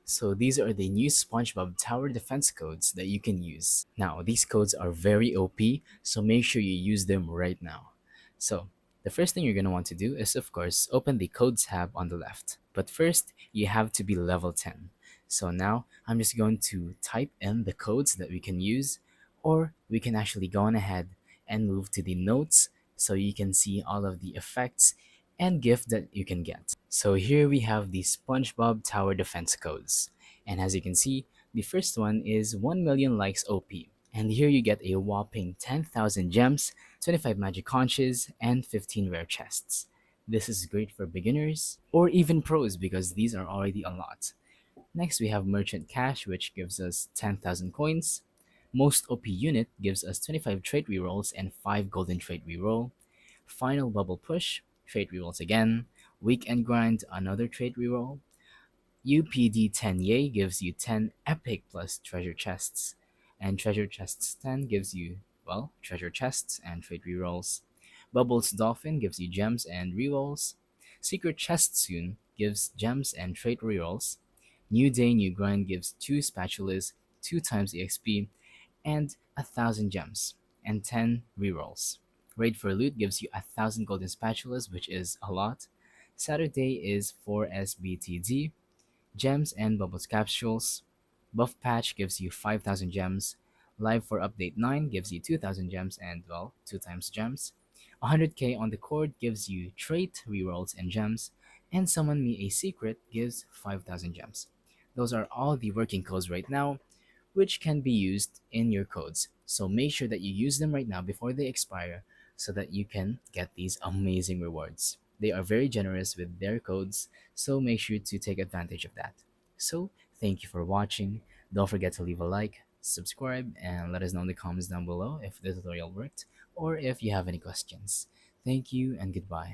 So these are the new SpongeBob Tower Defense codes that you can use. Now, these codes are very OP, so make sure you use them right now. So, the first thing you're going to want to do is, of course, open the codes tab on the left. But first, you have to be level 10. So now, I'm just going to type in the codes that we can use, or we can actually go on ahead and move to the notes so you can see all of the effects and gift that you can get. So here we have the SpongeBob Tower Defense codes. And as you can see, the first one is 1 million likes OP. And here you get a whopping 10,000 gems, 25 magic conches, and 15 rare chests. This is great for beginners or even pros because these are already a lot. Next we have Merchant Cash, which gives us 10,000 coins. Most OP unit gives us 25 trait rerolls and 5 golden trait reroll. Final Bubble Push, trait rerolls again. Weekend Grind, another trait reroll. UPD 10 Yay gives you 10 epic plus treasure chests. And treasure chests 10 gives you, well, treasure chests and trait rerolls. Bubbles Dolphin gives you gems and rerolls. Secret Chest Soon gives gems and trait rerolls. New Day New Grind gives 2 spatulas, 2 times EXP, and 1,000 gems, and 10 rerolls. Raid for Loot gives you 1,000 golden spatulas, which is a lot. Saturday is 4 SBTD, gems and bubbles capsules. Buff Patch gives you 5,000 gems. Live for Update 9 gives you 2,000 gems and, well, 2 times gems. 100k on the cord gives you trait, rerolls, and gems. And Summon Me a Secret gives 5,000 gems. Those are all the working codes right now, which can be used in your codes. So make sure that you use them right now before they expire so that you can get these amazing rewards. They are very generous with their codes, so make sure to take advantage of that. So, thank you for watching. Don't forget to leave a like, subscribe, and let us know in the comments down below if the tutorial worked or if you have any questions. Thank you and goodbye.